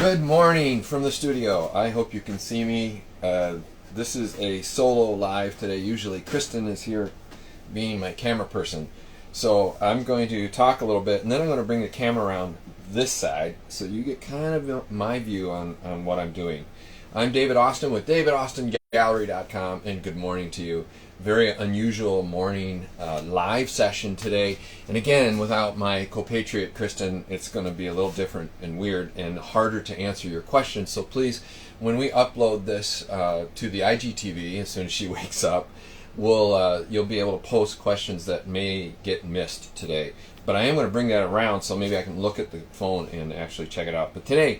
Good morning from the studio. I hope you can see me. This is a solo live today. Usually Kristen is here being my camera person. So I'm going to talk a little bit and then I'm going to bring the camera around this side so you get kind of my view on what I'm doing. I'm David Austin with DavidAustinGallery.com and good morning to you. Very unusual morning live session today. And again, without my compatriot Kristen, it's going to be a little different and weird and harder to answer your questions. So please, when we upload this to the IGTV, as soon as she wakes up, you'll be able to post questions that may get missed today. But I am going to bring that around so maybe I can look at the phone and actually check it out. But today,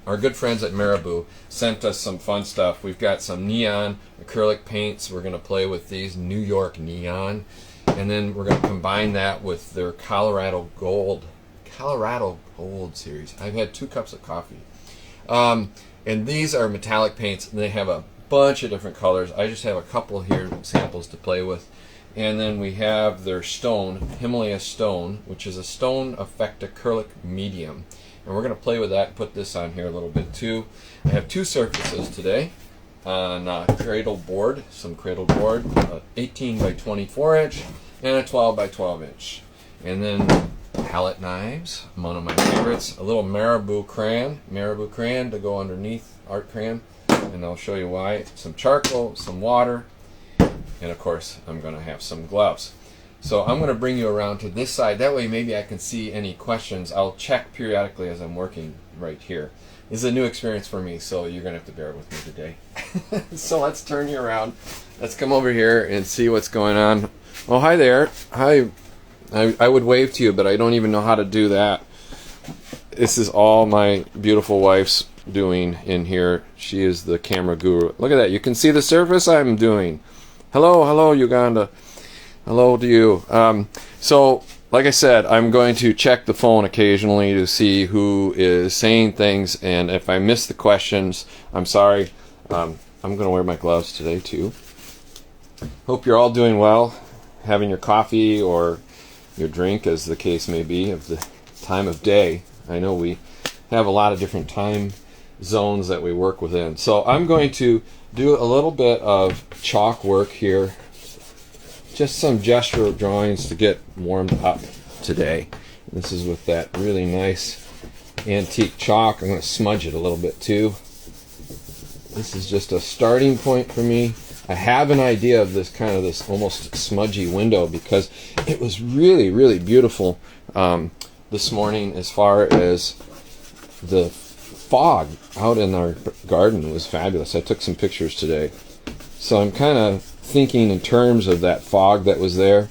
our good friends at Marabu sent us some fun stuff. We've got some neon acrylic paints. We're going to play with these New York neon. And then we're going to combine that with their Colorado Gold series. I've had 2 cups of coffee. And these are metallic paints, and they have a bunch of different colors. I just have a couple here, samples to play with. And then we have their stone, Himalayan Stone, which is a stone effect acrylic medium. And we're going to play with that and put this on here a little bit too. I have 2 surfaces today on cradle board, 18 by 24 inch and a 12 by 12 inch. And then palette knives, one of my favorites, a little Marabu crayon to go underneath art crayon. And I'll show you why. Some charcoal, some water, and of course I'm going to have some gloves. So I'm going to bring you around to this side. That way maybe I can see any questions. I'll check periodically as I'm working right here. This is a new experience for me, so you're going to have to bear with me today. So let's turn you around. Let's come over here and see what's going on. Oh, hi there. Hi. I would wave to you, but I don't even know how to do that. This is all my beautiful wife's doing in here. She is the camera guru. Look at that. You can see the surface I'm doing. Hello, Uganda. Hello to you. So, like I said, I'm going to check the phone occasionally to see who is saying things, and if I miss the questions, I'm sorry. I'm going to wear my gloves today, too. Hope you're all doing well, having your coffee or your drink, as the case may be, of the time of day. I know we have a lot of different time zones that we work within. So I'm going to do a little bit of chalk work here, just some gesture drawings to get warmed up today. This is with that really nice antique chalk. I'm going to smudge it a little bit too. This is just a starting point for me. I have an idea of this kind of this almost smudgy window because it was really, really beautiful this morning as far as the fog out in our garden was fabulous. I took some pictures today. So I'm kind of thinking in terms of that fog that was there,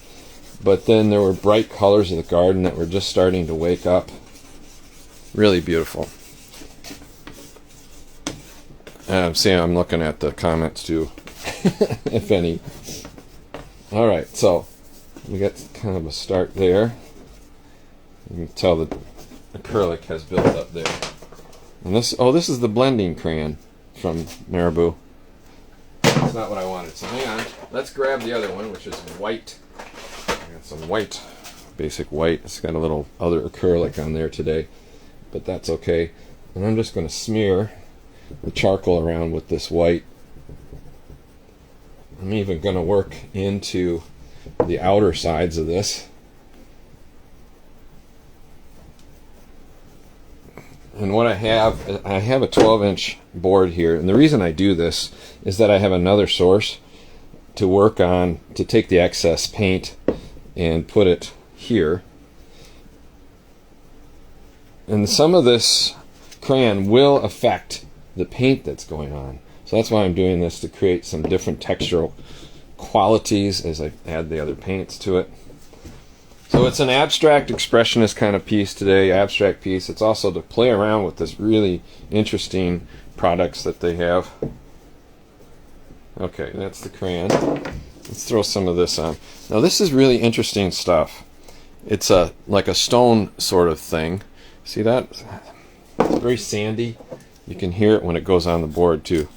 but then there were bright colors of the garden that were just starting to wake up. Really beautiful. I'm looking at the comments too, if any. Alright, so we got kind of a start there. You can tell the acrylic has built up there. And this is the blending crayon from Marabu. That's not what I wanted, so hang on. Let's grab the other one, which is white. I got some white, basic white. It's got a little other acrylic on there today, but that's okay. And I'm just going to smear the charcoal around with this white. I'm even going to work into the outer sides of this. And what I have a 12-inch board here, and the reason I do this is that I have another source to work on to take the excess paint and put it here. And some of this crayon will affect the paint that's going on. So that's why I'm doing this, to create some different textural qualities as I add the other paints to it. So it's an abstract expressionist kind of piece today, abstract piece. It's also to play around with this really interesting products that they have. Okay, that's the crayon. Let's throw some of this on. Now this is really interesting stuff. It's like a stone sort of thing. See that? It's very sandy. You can hear it when it goes on the board too.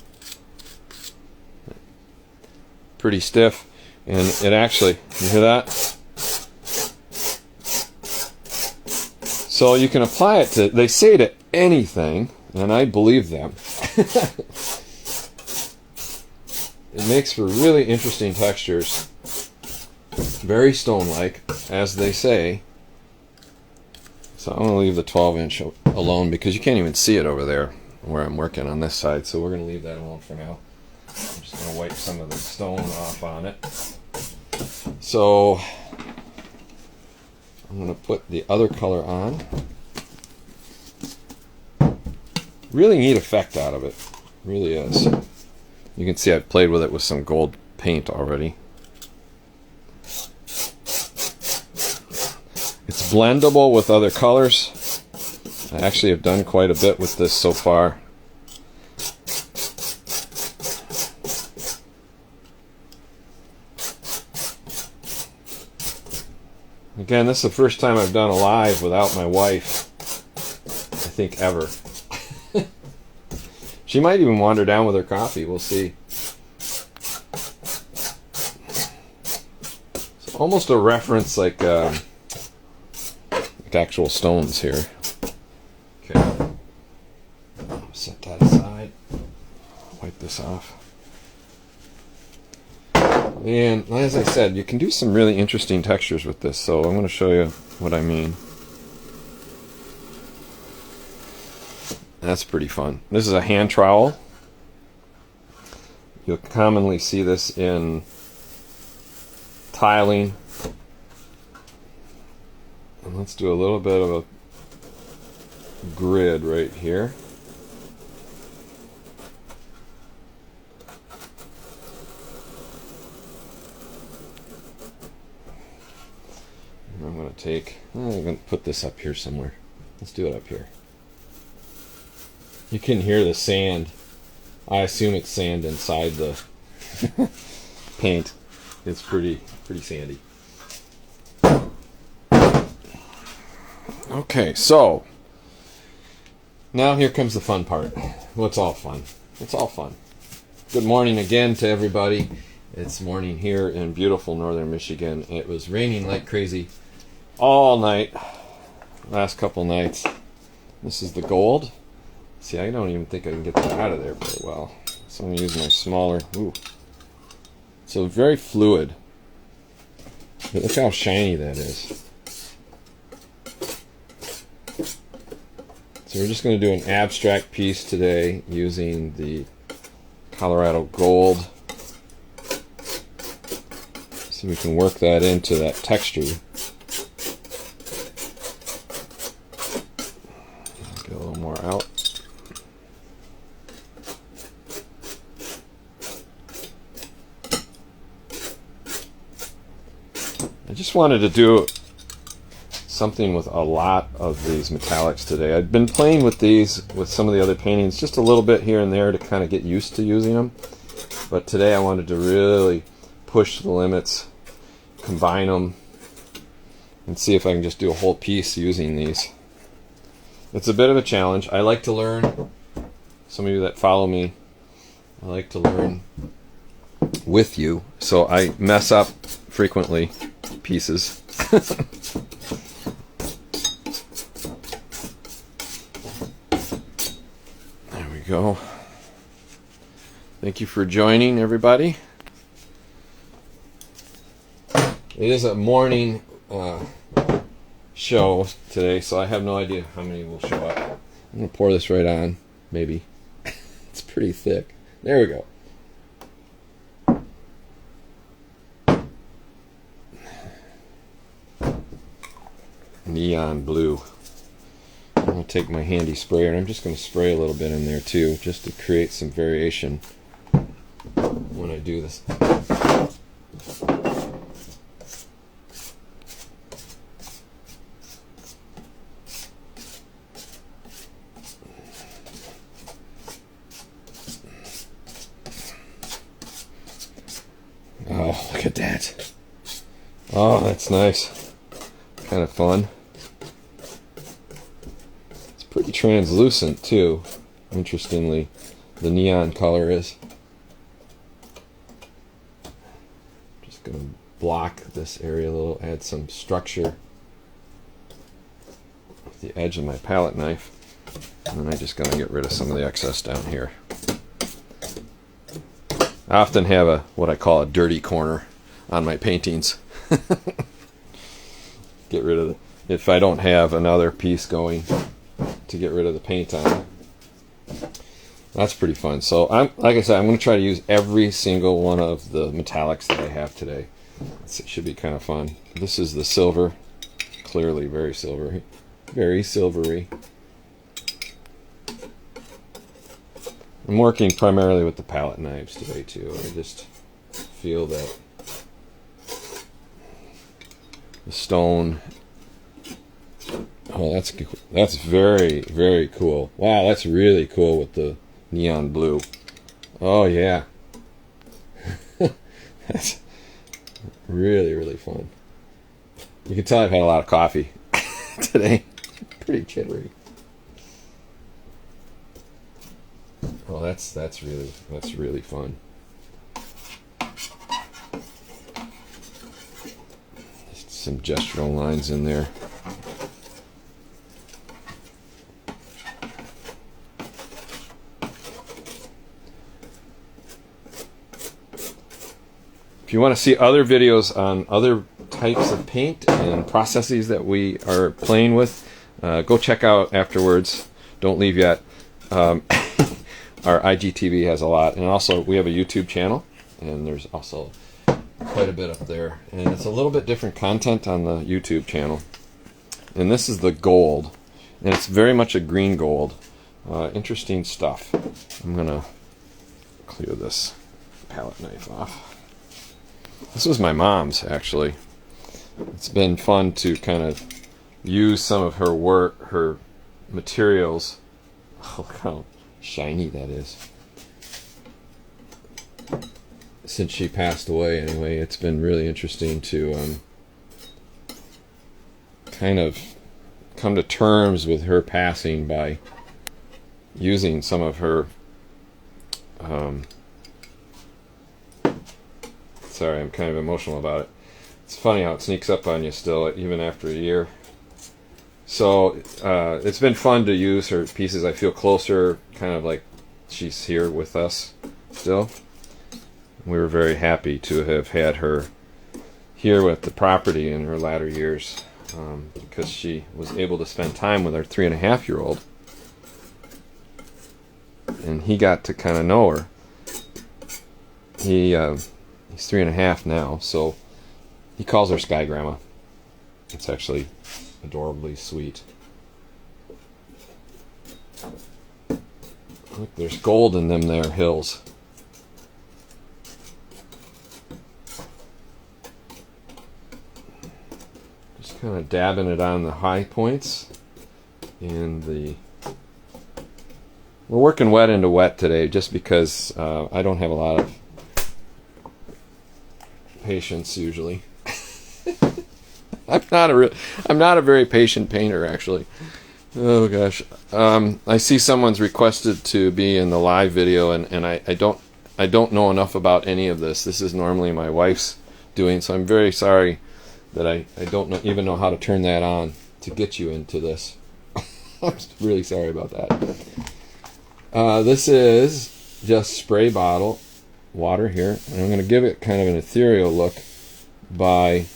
Pretty stiff, and it actually, you hear that? So you can apply it to, they say that anything, and I believe them. It makes for really interesting textures. Very stone-like, as they say. So I'm going to leave the 12-inch alone because you can't even see it over there where I'm working on this side. So we're going to leave that alone for now. I'm just going to wipe some of the stone off on it. So I'm going to put the other color on. Really neat effect out of it. Really is. You can see I've played with it with some gold paint already. It's blendable with other colors. I actually have done quite a bit with this so far. Again, this is the first time I've done a live without my wife, I think ever. She might even wander down with her coffee, we'll see. It's almost a reference like actual stones here. Okay, set that aside. Wipe this off. And as I said, you can do some really interesting textures with this, so I'm going to show you what I mean. That's pretty fun. This is a hand trowel. You'll commonly see this in tiling. And let's do a little bit of a grid right here. And I'm going to put this up here somewhere. Let's do it up here. You can hear the sand. I assume it's sand inside the paint. It's pretty sandy. Okay, so now here comes the fun part. Well, it's all fun. It's all fun. Good morning again to everybody. It's morning here in beautiful northern Michigan. It was raining like crazy all night. Last couple nights. This is the gold. See, I don't even think I can get that out of there very well. So I'm going to use my smaller. Ooh. So very fluid. But look how shiny that is. So we're just going to do an abstract piece today using the Colorado Gold. So we can work that into that texture. Get a little more out. I just wanted to do something with a lot of these metallics today. I'd been playing with these with some of the other paintings just a little bit here and there to kind of get used to using them. But today I wanted to really push the limits, combine them, and see if I can just do a whole piece using these. It's a bit of a challenge. I like to learn. Some of you that follow me, I like to learn with you. So I mess up frequently pieces. There we go. Thank you for joining, everybody. It is a morning show today, so I have no idea how many will show up. I'm going to pour this right on, maybe. It's pretty thick. There we go. Neon blue. I'm going to take my handy sprayer and I'm just going to spray a little bit in there too, just to create some variation when I do this. Oh, look at that. Oh, that's nice. Kind of fun. It's pretty translucent too, interestingly. The neon color is. Just going to block this area a little, add some structure with the edge of my palette knife. And I'm just going to get rid of some of the excess down here. I often have what I call a dirty corner on my paintings. Get rid of if I don't have another piece going to get rid of the paint on it. That's pretty fun. So like I said, I'm going to try to use every single one of the metallics that I have today. It should be kind of fun. This is the silver, clearly very silvery, very silvery. I'm working primarily with the palette knives today too. I just feel that the stone. Oh, that's very, very cool. Wow, that's really cool with the neon blue. Oh yeah. That's really, really fun. You can tell I've had a lot of coffee today. Pretty jittery. Oh, that's really fun. Just some gestural lines in there. If you want to see other videos on other types of paint and processes that we are playing with, go check out afterwards. Don't leave yet. Our IGTV has a lot, and also we have a YouTube channel, and there's also quite a bit up there, and it's a little bit different content on the YouTube channel. And this is the gold, and it's very much a green gold. Interesting stuff. I'm gonna clear this palette knife off. This was my mom's, actually. It's been fun to kind of use some of her work, her materials. Oh, look how shiny that is. Since she passed away, anyway, it's been really interesting to kind of come to terms with her passing by using some of her sorry, I'm kind of emotional about it. It's funny how it sneaks up on you still, even after a year. So it's been fun to use her pieces. I feel closer, kind of like she's here with us still. We were very happy to have had her here with the property in her latter years, because she was able to spend time with our 3.5-year-old, and he got to kind of know her. He's 3.5 now, so he calls her Sky Grandma. It's actually adorably sweet. Look, there's gold in them there hills. Just kind of dabbing it on the high points. And we're working wet into wet today just because I don't have a lot of patience usually. I'm not a very patient painter, actually. Oh gosh. I see someone's requested to be in the live video, and I don't know enough about any of this. This is normally my wife's doing, so I'm very sorry that I don't even know how to turn that on to get you into this. I'm really sorry about that. This is just spray bottle water here, and I'm going to give it kind of an ethereal look by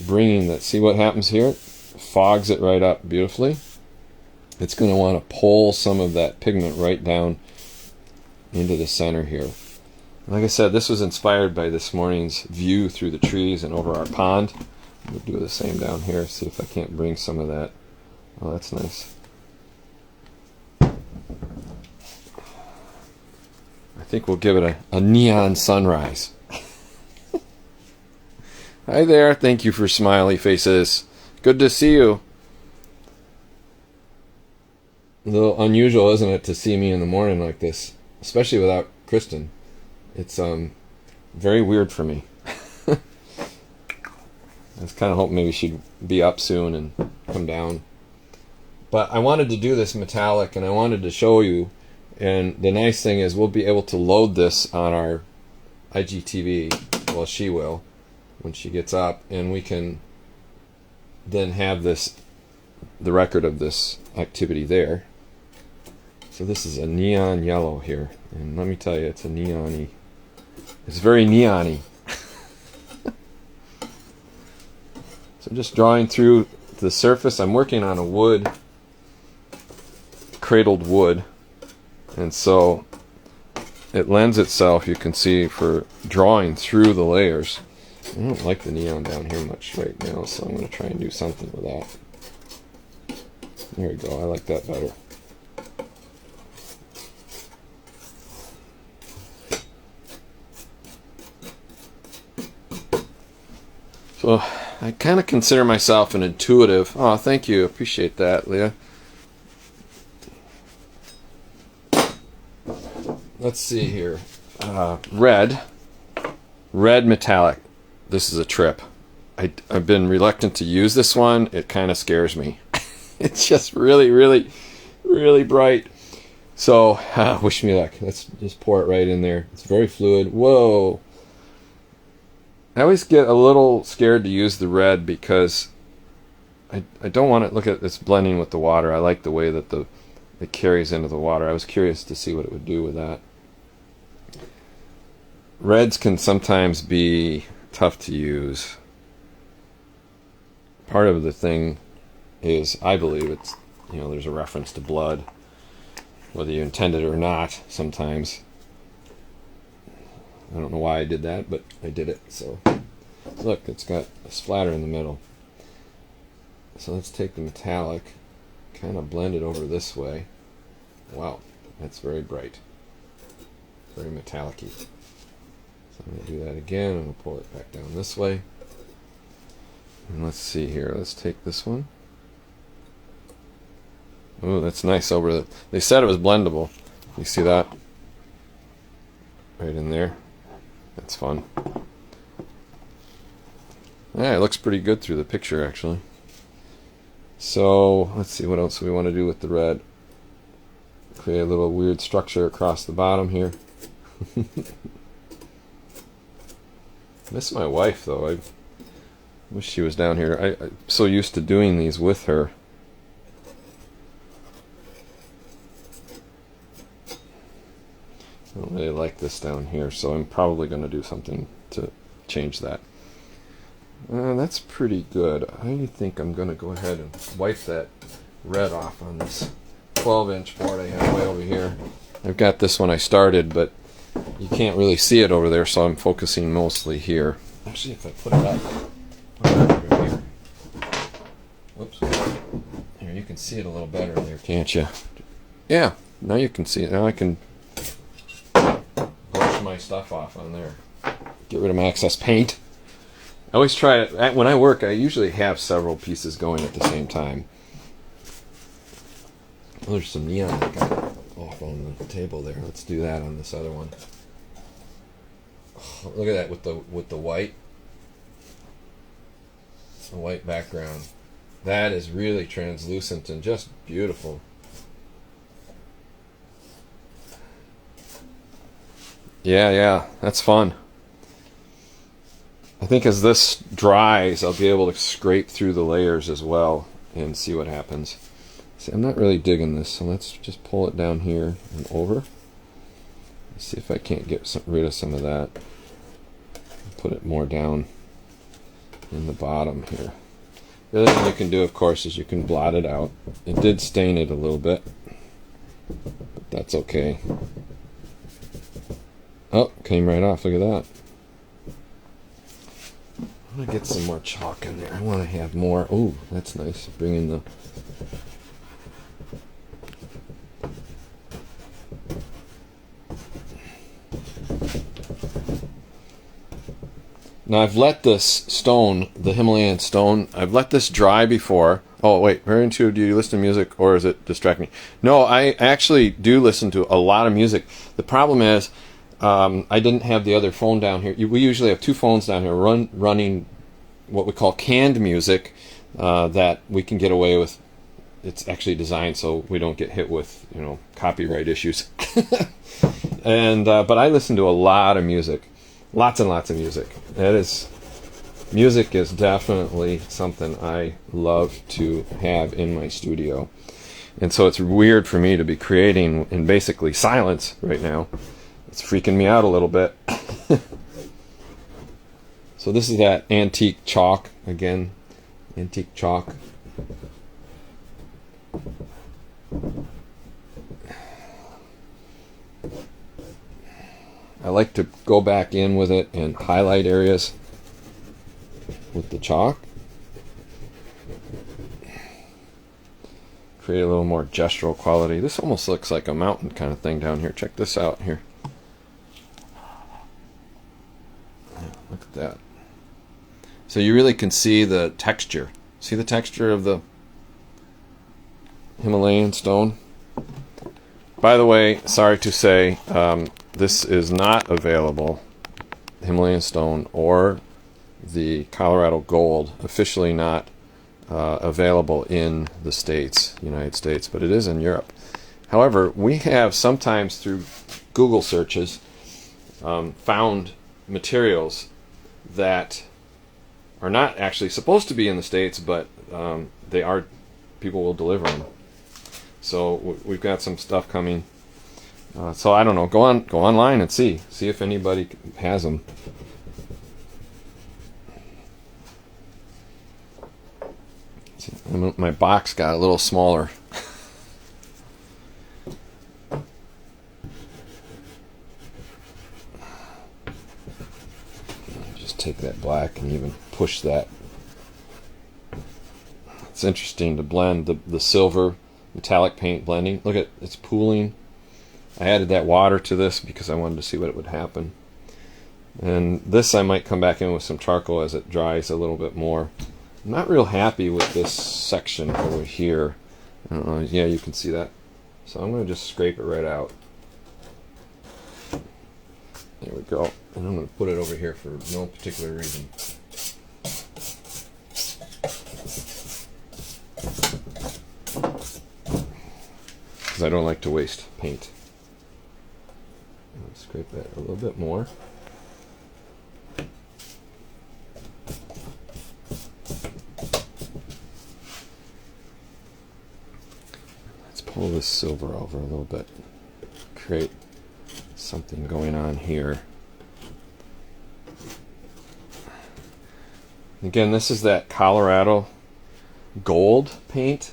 bringing that. See what happens here? Fogs it right up beautifully. It's going to want to pull some of that pigment right down into the center here. Like I said, this was inspired by this morning's view through the trees and over our pond. We'll do the same down here, see if I can't bring some of that. Oh, that's nice. I think we'll give it a neon sunrise. Hi there, thank you for smiley faces. Good to see you. A little unusual, isn't it, to see me in the morning like this, especially without Kristen. It's very weird for me. I was kind of hoping maybe she'd be up soon and come down. But I wanted to do this metallic, and I wanted to show you. And the nice thing is we'll be able to load this on our IGTV. Well, she will when she gets up, and we can then have the record of this activity there. So this is a neon yellow here, and let me tell you, it's a neon-y. It's very neon-y. So I'm just drawing through the surface. I'm working on a wood, cradled wood, and so it lends itself, you can see, for drawing through the layers. I don't like the neon down here much right now, so I'm going to try and do something with that. There we go, I like that better. So I kind of consider myself an intuitive. Oh, thank you. Appreciate that, Leah. Let's see here. Red metallic. This is a trip. I've been reluctant to use this one. It kind of scares me. It's just really, really, really bright. So wish me luck. Let's just pour it right in there. It's very fluid. Whoa. I always get a little scared to use the red because I don't want to look at this blending with the water. I like the way that it carries into the water. I was curious to see what it would do with that. Reds can sometimes be tough to use. Part of the thing is, I believe it's, there's a reference to blood, whether you intend it or not sometimes. I don't know why I did that, but I did it. So look, it's got a splatter in the middle. So let's take the metallic, kind of blend it over this way. Wow, that's very bright. Very metallic-y. So I'm going to do that again, and we'll pull it back down this way. And let's see here. Let's take this one. Oh, that's nice over the... They said it was blendable. You see that? Right in there. That's fun. Yeah, it looks pretty good through the picture, actually. So, let's see what else we want to do with the red. Create a little weird structure across the bottom here. Miss my wife, though. I wish she was down here. I'm so used to doing these with her. I don't really like this down here, so I'm probably going to do something to change that. That's pretty good. I think I'm going to go ahead and wipe that red off on this 12-inch board I have way over here. I've got this one I started, but you can't really see it over there, so I'm focusing mostly here. Actually, if I put it up over here. Whoops. Here, you can see it a little better there, can't you? Yeah, now you can see it. Now I can brush my stuff off on there. Get rid of my excess paint. I always try it. When I work, I usually have several pieces going at the same time. Oh, there's some neon that got off on the table there. Let's do that on this other one. Oh, look at that with the white. The white background. That is really translucent and just beautiful. Yeah, that's fun. I think as this dries, I'll be able to scrape through the layers as well and see what happens. See, I'm not really digging this, so let's just pull it down here and over. Let's see if I can't get rid of some of that. Put it more down in the bottom here. The other thing you can do, of course, is you can blot it out. It did stain it a little bit, but that's okay. Oh, came right off. Look at that. I'm going to get some more chalk in there. I want to have more. Oh, that's nice. Bring in the... Now I've let this stone, the Himalayan stone, I've let this dry before. Oh wait, very intuitive. Do you listen to music or is it distract me? No, I actually do listen to a lot of music. The problem is I didn't have the other phone down here. We usually have two phones down here running what we call canned music that we can get away with. It's actually designed so we don't get hit with copyright issues. And but I listen to a lot of music. Lots and lots of music. Music is definitely something I love to have in my studio. And so it's weird for me to be creating in basically silence right now. It's freaking me out a little bit. So this is that antique chalk again. Antique chalk. I like to go back in with it and highlight areas with the chalk. Create a little more gestural quality. This almost looks like a mountain kind of thing down here. Check this out here. Look at that. So you really can see the texture. See the texture of the Himalayan stone? By the way, sorry to say, this is not available, Himalayan stone or the Colorado gold, officially not available in the States, United States, but it is in Europe. However, we have sometimes through Google searches found materials that are not actually supposed to be in the States, but they are. People will deliver them. So we've got some stuff coming. So I don't know. Go online and see if anybody has them. My box got a little smaller. Just take that black and even push that. It's interesting to blend the silver metallic paint blending. Look at it's pooling. I added that water to this because I wanted to see what would happen. And this I might come back in with some charcoal as it dries a little bit more. I'm not real happy with this section over here. I don't know. Yeah, you can see that. So I'm going to just scrape it right out. There we go. And I'm going to put it over here for no particular reason. Because I don't like to waste paint. I'll scrape that a little bit more. Let's pull this silver over a little bit. Create something going on here. Again, this is that Colorado gold paint.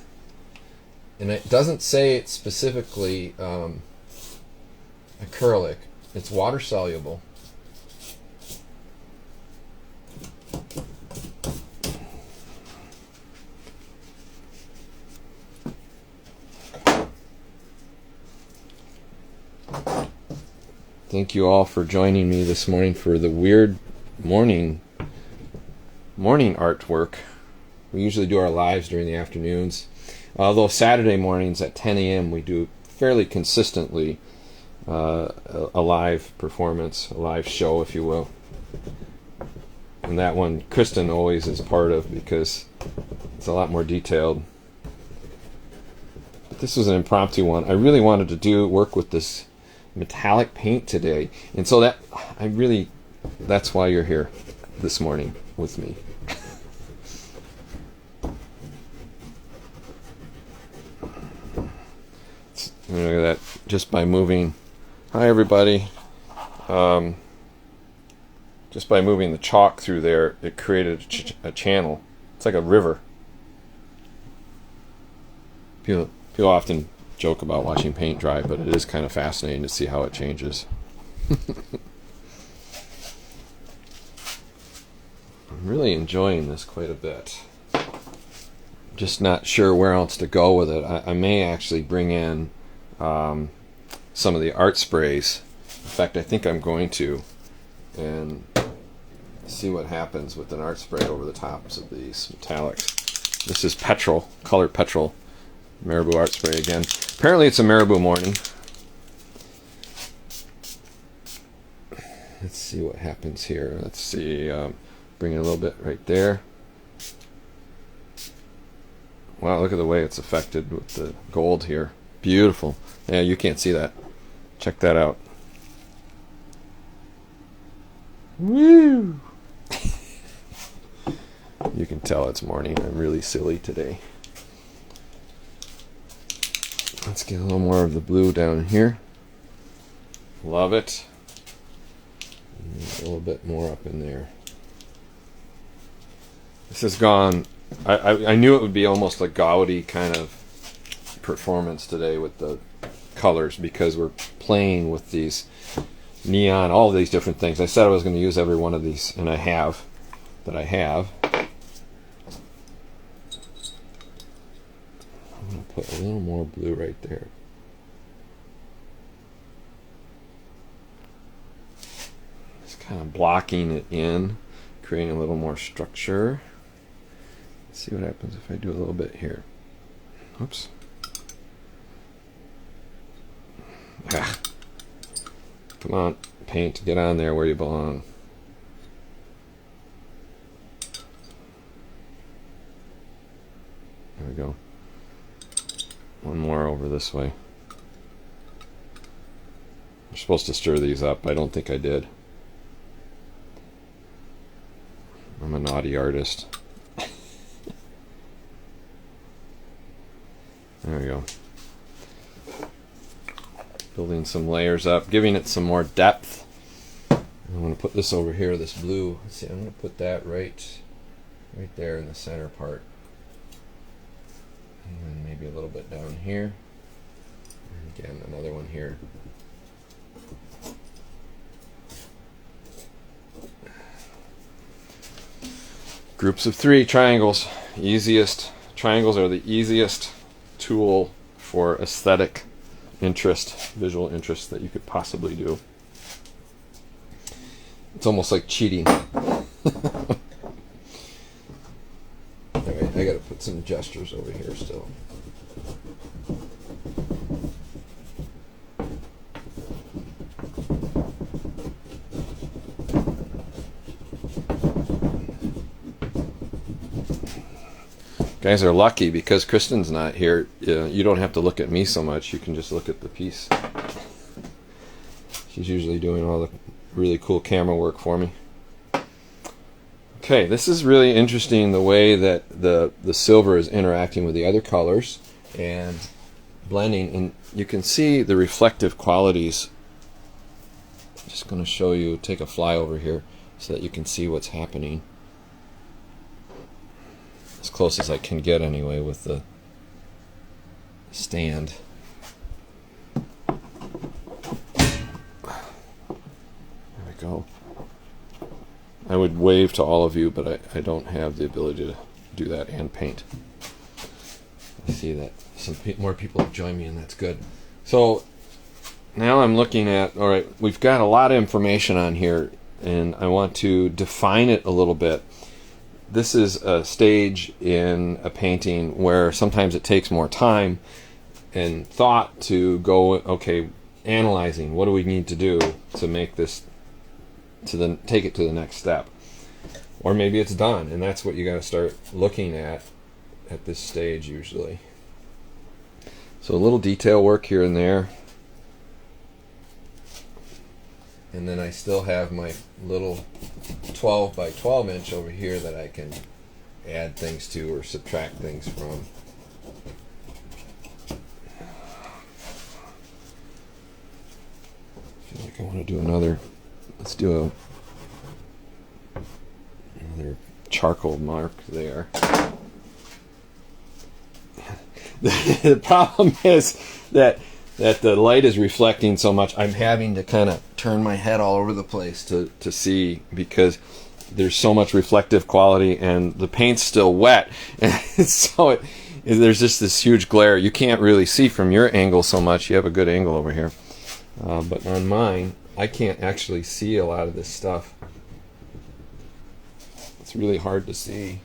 And it doesn't say it's specifically acrylic. It's water soluble. Thank you all for joining me this morning for the weird morning artwork. We usually do our lives during the afternoons. Although Saturday mornings at 10 a.m. we do fairly consistently a live performance, a live show, if you will. And that one Kristen always is part of because it's a lot more detailed. But this was an impromptu one. I really wanted to work with this metallic paint today, and so that's why you're here this morning with me. Look at that, just by moving. Hi everybody. Just by moving the chalk through there, it created a channel. It's like a river. People often joke about watching paint dry, but it is kind of fascinating to see how it changes. I'm really enjoying this quite a bit. Just not sure where else to go with it. I may actually bring in some of the art sprays. In fact, I think I'm going to, and see what happens with an art spray over the tops of these metallics. This is petrol, colored petrol, Marabu art spray again. Apparently it's a Marabu morning. Let's see what happens here. Let's see, bring it a little bit right there. Wow, look at the way it's affected with the gold here. Beautiful. Yeah, you can't see that. Check that out. Woo! You can tell it's morning. I'm really silly today. Let's get a little more of the blue down here. Love it. And a little bit more up in there. This has gone, I knew it would be almost a gaudy kind of performance today with the colors, because we're playing with these neon, all of these different things. I said I was going to use every one of these, and I have. I'm going to put a little more blue right there. Just kind of blocking it in, creating a little more structure. Let's see what happens if I do a little bit here. Oops. Ah. Come on, paint, get on there where you belong. There we go. One more over this way. I'm supposed to stir these up. I don't think I did. I'm a naughty artist. There we go. Building some layers up, giving it some more depth. I'm going to put this over here, this blue. Let's see, I'm going to put that right there in the center part. And then maybe a little bit down here. And again, another one here. Groups of 3 triangles. Triangles are the easiest tool for aesthetic interest, visual interest that you could possibly do. It's almost like cheating. Alright, I gotta put some gestures over here still. Guys are lucky because Kristen's not here. You don't have to look at me so much. You can just look at the piece. She's usually doing all the really cool camera work for me. Okay, this is really interesting, the way that the silver is interacting with the other colors and blending, and you can see the reflective qualities. I'm just going to show you, take a flyover here so that you can see what's happening. As close as I can get anyway with the stand. There we go. I would wave to all of you, but I don't have the ability to do that and paint. I see that some more people have joined me, and that's good. So now I'm looking at, all right, we've got a lot of information on here, and I want to define it a little bit. This is a stage in a painting where sometimes it takes more time and thought to go, okay, analyzing what do we need to do to make this, take it to the next step. Or maybe it's done, and that's what you got to start looking at this stage usually. So a little detail work here and there. And then I still have my little 12 by 12 inch over here that I can add things to or subtract things from. I feel like I want to do another, let's do another charcoal mark there. The problem is that the light is reflecting so much, I'm having to kind of turn my head all over the place to see, because there's so much reflective quality and the paint's still wet. And so there's just this huge glare. You can't really see from your angle so much. You have a good angle over here. But on mine, I can't actually see a lot of this stuff. It's really hard to see.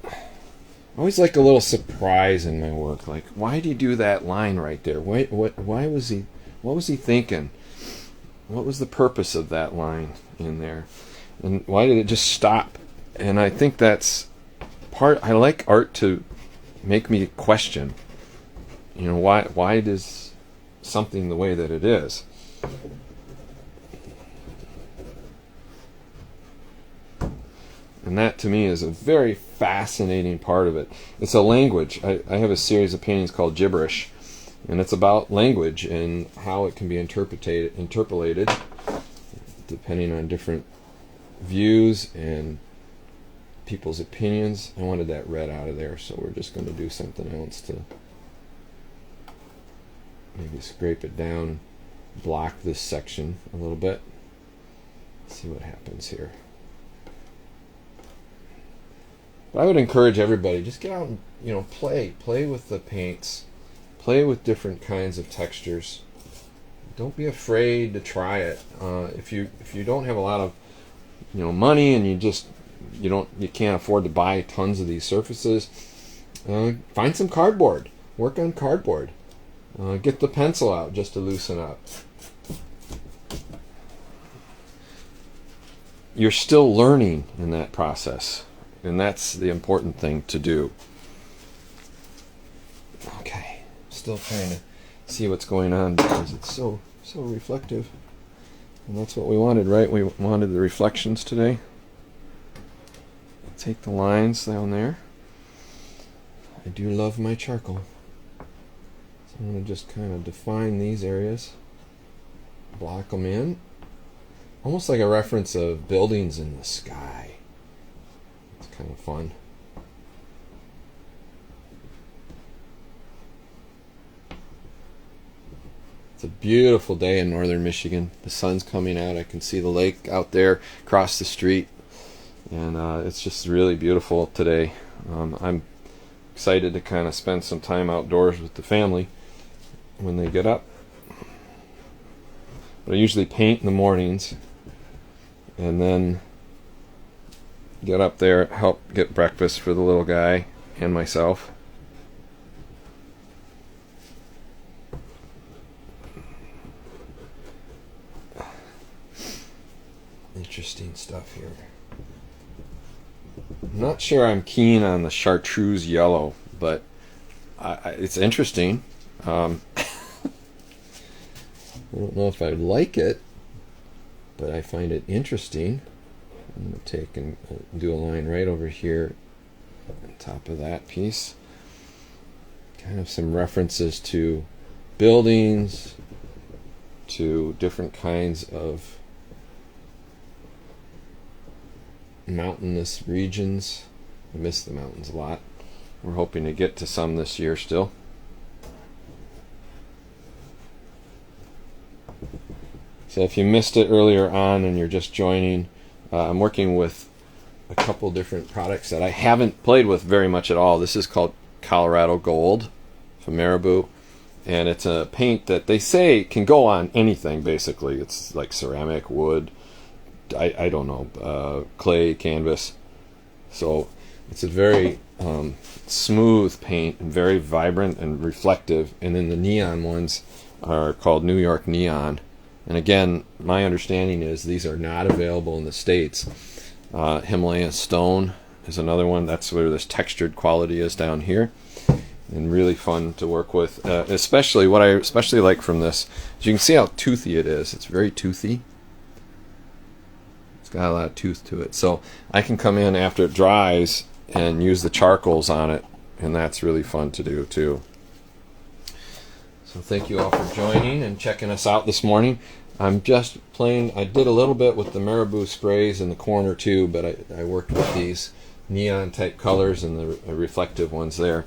I always like a little surprise in my work. Like, why did he do that line right there? Why was he? What was he thinking? What was the purpose of that line in there? And why did it just stop? And I think that's part. I like art to make me question. You know, why is something the way that it is? And that to me is a very fascinating part of it. It's a language. I have a series of paintings called Gibberish, and it's about language and how it can be interpolated depending on different views and people's opinions. I wanted that red out of there, so we're just going to do something else to maybe scrape it down, block this section a little bit. Let's see what happens here. But I would encourage everybody, just get out and play with the paints, play with different kinds of textures. Don't be afraid to try it. If you don't have a lot of money and you can't afford to buy tons of these surfaces, find some cardboard. Work on cardboard. Get the pencil out just to loosen up. You're still learning in that process, and that's the important thing to do. Okay, still trying to see what's going on because it's so reflective, and that's what we wanted, right? We wanted the reflections today. Take the lines down there. I do love my charcoal, so I'm going to just kind of define these areas, block them in, almost like a reference of buildings in the sky. It's kind of fun. It's a beautiful day in northern Michigan. The sun's coming out. I can see the lake out there across the street, and it's just really beautiful today. I'm excited to kind of spend some time outdoors with the family when they get up. But I usually paint in the mornings and then get up there, help get breakfast for the little guy and myself. Interesting stuff here. I'm not sure I'm keen on the chartreuse yellow, but it's interesting. I don't know if I like it, but I find it interesting. I'm going to take and do a line right over here on top of that piece. Kind of some references to buildings, to different kinds of mountainous regions. I miss the mountains a lot. We're hoping to get to some this year still. So if you missed it earlier on and you're just joining, I'm working with a couple different products that I haven't played with very much at all. This is called Colorado Gold from Marabu, and it's a paint that they say can go on anything basically. It's like ceramic, wood, I don't know, clay, canvas. So it's a very smooth paint and very vibrant and reflective. And then the neon ones are called New York Neon. And again, my understanding is these are not available in the States. Himalayan Stone is another one. That's where this textured quality is down here. And really fun to work with. Especially what I especially like from this is you can see how toothy it is. It's very toothy. It's got a lot of tooth to it. So I can come in after it dries and use the charcoals on it, and that's really fun to do too. So thank you all for joining and checking us out this morning. I'm just playing, I did a little bit with the Marabu sprays in the corner too, but I worked with these neon type colors and the reflective ones there.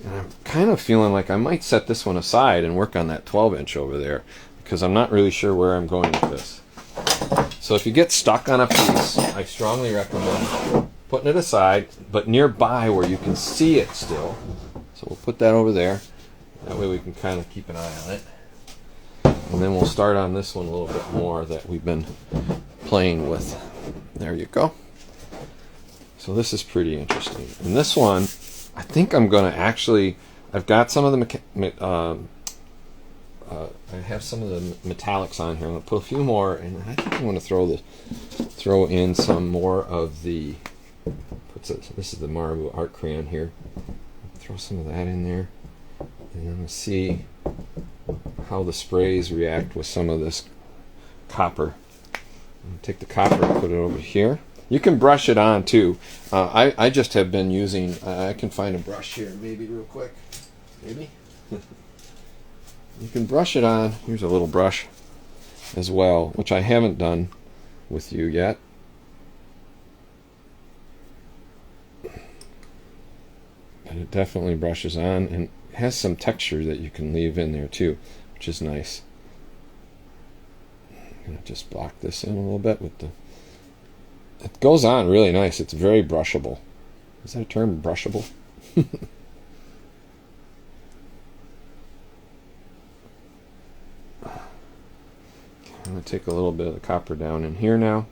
And I'm kind of feeling like I might set this one aside and work on that 12-inch over there, because I'm not really sure where I'm going with this. So if you get stuck on a piece, I strongly recommend putting it aside, but nearby where you can see it still. So we'll put that over there. That way we can kind of keep an eye on it. And then we'll start on this one a little bit more that we've been playing with. There you go. So this is pretty interesting. And this one, I think I'm going to actually, I've got some of the I have some of the metallics on here. I'm going to put a few more, and I think I'm going to throw in some more of the, this is the Marabu art crayon here. Throw some of that in there, and I'm going to see how the sprays react with some of this copper. I'm going to take the copper and put it over here. You can brush it on too. I just have been using, I can find a brush here maybe real quick. Maybe? You can brush it on. Here's a little brush as well, which I haven't done with you yet. But it definitely brushes on and has some texture that you can leave in there too, which is nice. I'm going to just block this in a little bit with the... It goes on really nice. It's very brushable. Is that a term, brushable? I'm going to take a little bit of the copper down in here now.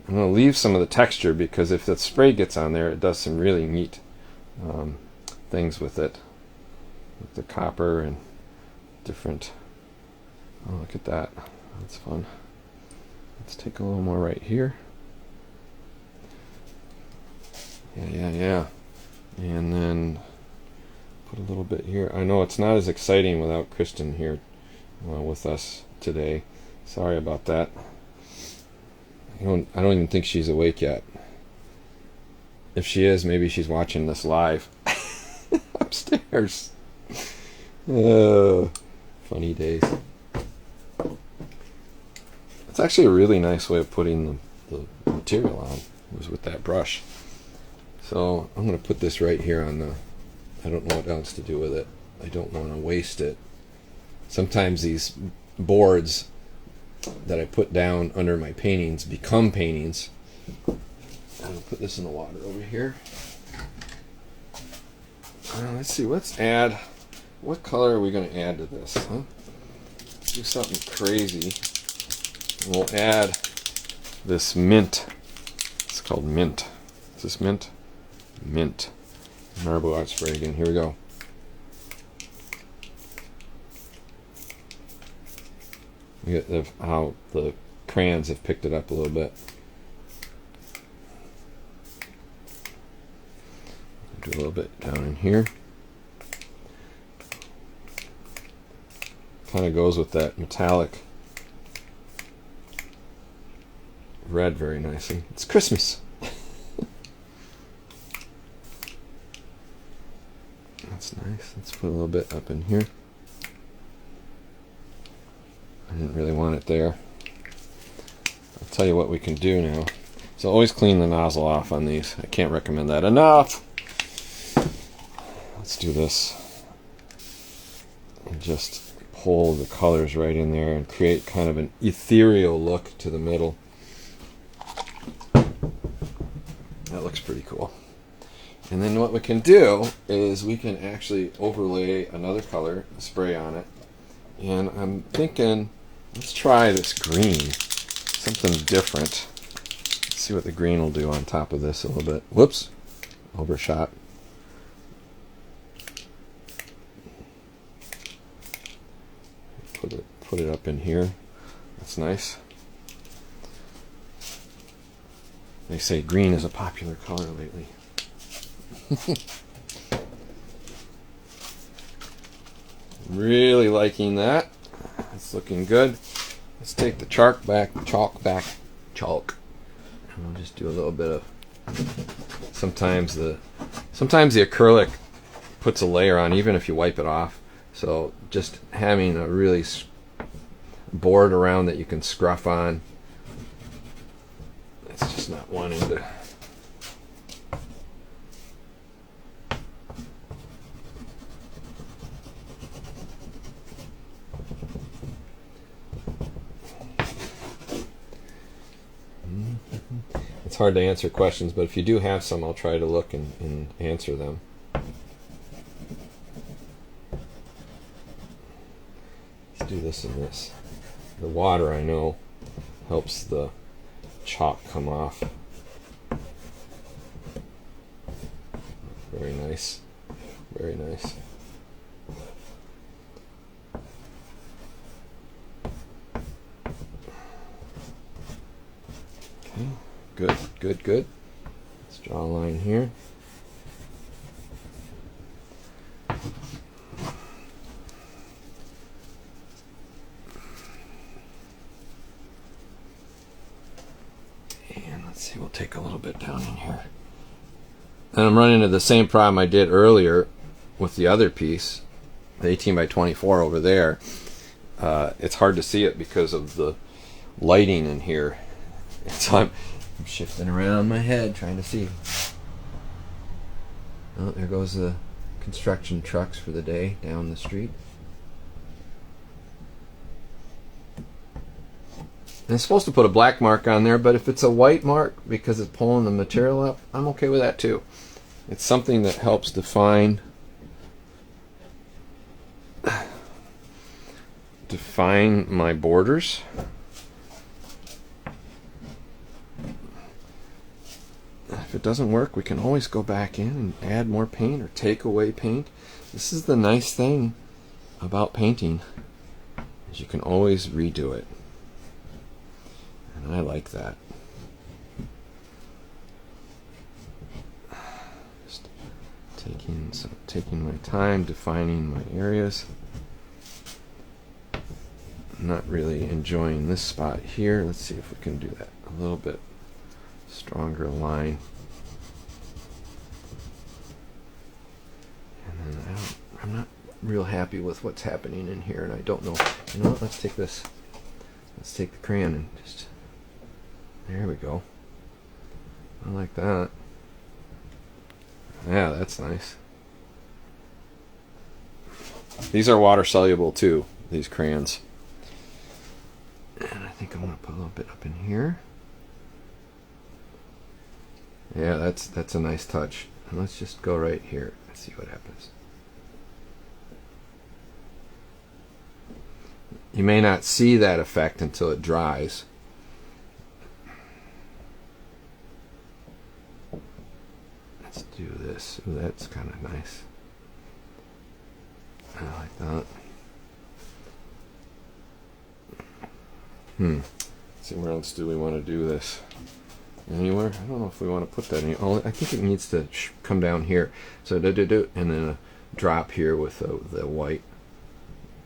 I'm going to leave some of the texture because if the spray gets on there, it does some really neat things with it. With the copper and different... Oh, look at that. That's fun. Let's take a little more right here. Yeah. And then put a little bit here. I know it's not as exciting without Kristen here with us today. Sorry about that. I don't even think she's awake yet. If she is, maybe she's watching this live upstairs. Funny days. It's actually a really nice way of putting the material on, was with that brush. So I'm going to put this right here on the... I don't know what else to do with it. I don't want to waste it. Sometimes these boards that I put down under my paintings become paintings. I'm going to put this in the water over here. Let's see, let's add... What color are we going to add to this? Huh? Do something crazy. We'll add this mint. It's called mint. Is this mint? Mint. Marabu art spray again. Here we go. Look at how the crayons have picked it up a little bit. Do a little bit down in here. Kind of goes with that metallic red very nicely. It's Christmas. That's nice. Let's put a little bit up in here. I didn't really want it there. I'll tell you what we can do now. So always clean the nozzle off on these. I can't recommend that enough. Let's do this. And just pull the colors right in there and create kind of an ethereal look to the middle. That looks pretty cool. And then what we can do is we can actually overlay another color, spray on it. And I'm thinking, let's try this green. Something different. Let's see what the green will do on top of this a little bit. Whoops. Overshot. Put it up in here. That's nice. They say green is a popular color lately. Really liking that. It's looking good. Let's take the chalk back. And we'll just do a little bit of... Sometimes the acrylic puts a layer on, even if you wipe it off. So just having a really board around that you can scruff on. It's just not wanting to... It's hard to answer questions, but if you do have some, I'll try to look and answer them. Let's do this and this. The water, I know, helps the chalk come off. Very nice. Very nice. Okay. Good. Let's draw a line here. And take a little bit down in here. And I'm running into the same problem I did earlier with the other piece, the 18 by 24 over there. It's hard to see it because of the lighting in here. And so I'm shifting around my head trying to see. Oh, there goes the construction trucks for the day down the street. And it's supposed to put a black mark on there, but if it's a white mark because it's pulling the material up, I'm okay with that too. It's something that helps define my borders. If it doesn't work, we can always go back in and add more paint or take away paint. This is the nice thing about painting, is you can always redo it. And I like that. Just taking my time defining my areas. I'm not really enjoying this spot here. Let's see if we can do that a little bit stronger line. And then I'm not real happy with what's happening in here, and I don't know. You know what? Let's take this. Let's take the crayon and just. There we go. I like that. Yeah, that's nice. These are water soluble too, these crayons. And I think I'm going to put a little bit up in here. Yeah, that's a nice touch. And let's just go right here and see what happens. You may not see that effect until it dries. Let's do this. Ooh, that's kind of nice. I like that. Let's see, where else do we want to do this? Anywhere? I don't know if we want to put that in. Oh, I think it needs to come down here. So and then a drop here with the white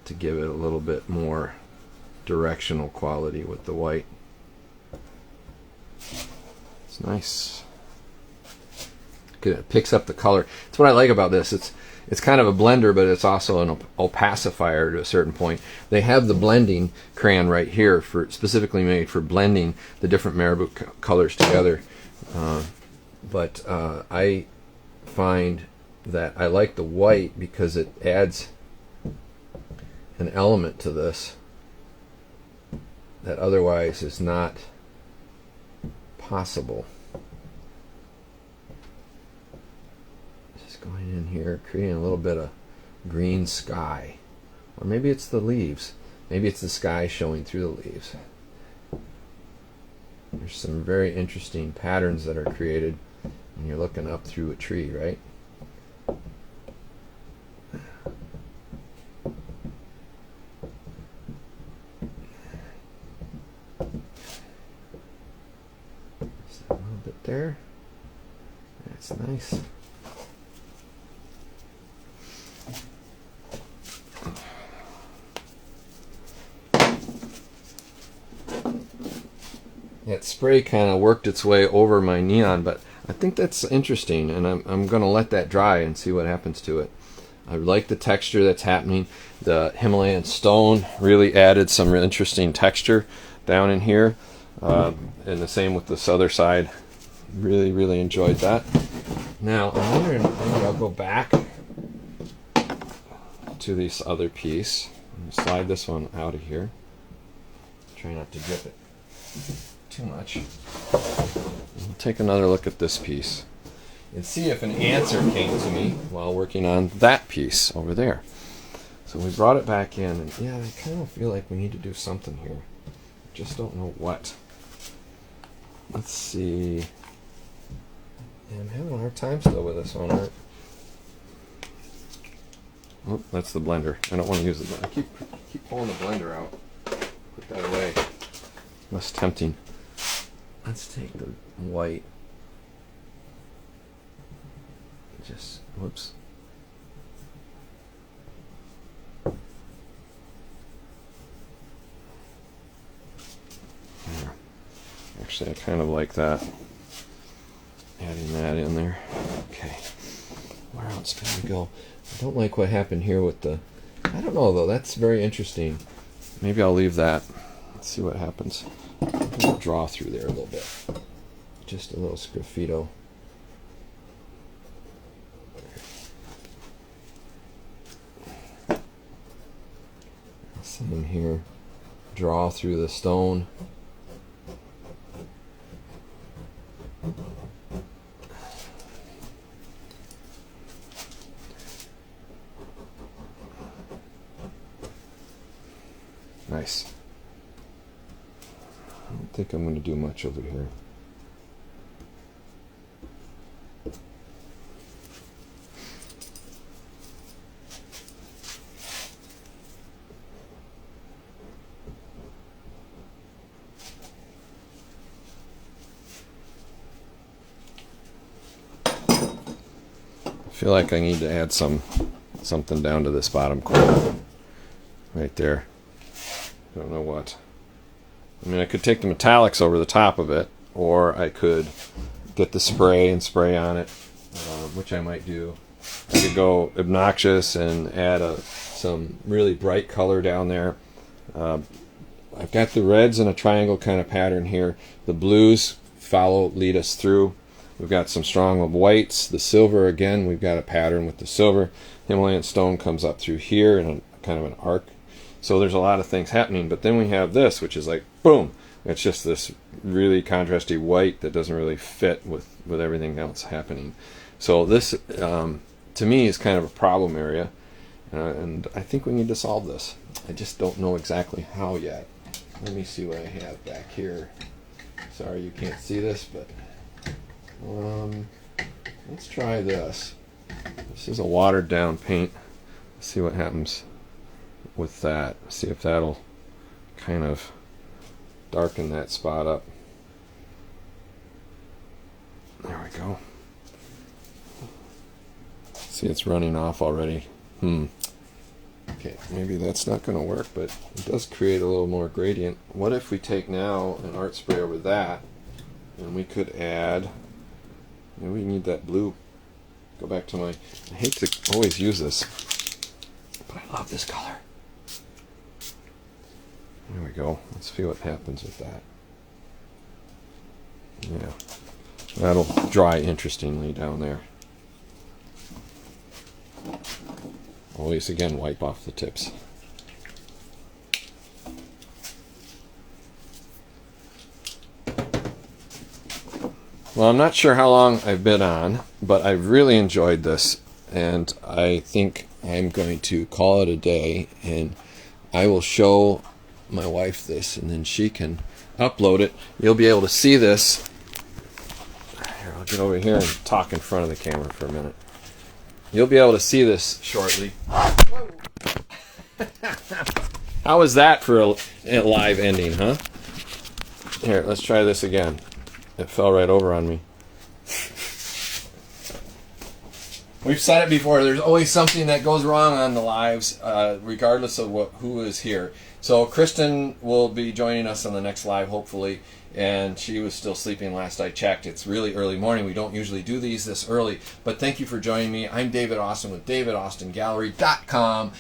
to give it a little bit more directional quality with the white. It's nice. It picks up the color. It's what I like about this. It's kind of a blender, but it's also an opacifier to a certain point. They have the blending crayon right here, specifically made for blending the different Marabu colors together. But I find that I like the white because it adds an element to this that otherwise is not possible. Going in here, creating a little bit of green sky. Or maybe it's the leaves. Maybe it's the sky showing through the leaves. There's some very interesting patterns that are created when you're looking up through a tree, right? Just a little bit there. That's nice. That spray kind of worked its way over my neon, but I think that's interesting, and I'm going to let that dry and see what happens to it. I like the texture that's happening. The Himalayan Stone really added some real interesting texture down in here, and the same with this other side. Really, really enjoyed that. Now, I'm wondering, maybe I'll go back to this other piece. Slide this one out of here. Try not to grip it too much. We'll take another look at this piece and see if an answer came to me while working on that piece over there. So we brought it back in, and yeah, I kind of feel like we need to do something here. Just don't know what. Let's see. Yeah, I'm having a hard time still with this one. Right? Oh, that's the blender. I don't want to use it. I keep pulling the blender out. Put that away. Less tempting. Let's take the white. Just, whoops. There. Actually, I kind of like that. that in there. Okay. Where else can we go? I don't like what happened here with the... I don't know, though. That's very interesting. Maybe I'll leave that. Let's see what happens. I'll draw through there a little bit. Just a little sgraffito. Same here. Draw through the stone. Nice. I don't think I'm going to do much over here. I feel like I need to add something down to this bottom corner right there. I don't know what. I mean, I could take the metallics over the top of it, or I could get the spray and spray on it, which I might do. I could go obnoxious and add some really bright color down there. I've got the reds in a triangle kind of pattern here. The blues lead us through. We've got some strong whites. The silver, again, we've got a pattern with the silver. Himalayan stone comes up through here in a kind of an arc. So there's a lot of things happening. But then we have this, which is like, boom. It's just this really contrasty white that doesn't really fit with everything else happening. So this, to me, is kind of a problem area. And I think we need to solve this. I just don't know exactly how yet. Let me see what I have back here. Sorry you can't see this, but... let's try this. This is a watered down paint. Let's see what happens with that. See if that'll kind of darken that spot up. There we go. See, it's running off already. Okay, maybe that's not going to work, but it does create a little more gradient. What if we take now an art spray over that, and we could add... Maybe we need that blue. Go back to my... I hate to always use this, but I love this color. There we go. Let's see what happens with that. Yeah. That'll dry interestingly down there. Always, again, wipe off the tips. Well, I'm not sure how long I've been on, but I've really enjoyed this, and I think I'm going to call it a day, and I will show my wife this, and then she can upload it. You'll be able to see this. Here, I'll get over here and talk in front of the camera for a minute. You'll be able to see this shortly. How was that for a live ending, huh? Here, let's try this again. It fell right over on me. We've said it before. There's always something that goes wrong on the lives, regardless of who is here. So Kristen will be joining us on the next live, hopefully. And she was still sleeping last I checked. It's really early morning. We don't usually do these this early. But thank you for joining me. I'm David Austin with DavidAustinGallery.com.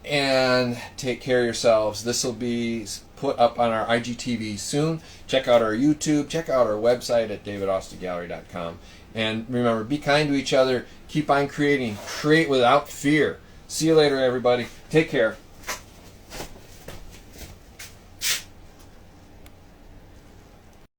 And take care of yourselves. This will be put up on our IGTV soon. Check out our YouTube. Check out our website at DavidAustinGallery.com. And remember, be kind to each other. Keep on creating. Create without fear. See you later, everybody. Take care.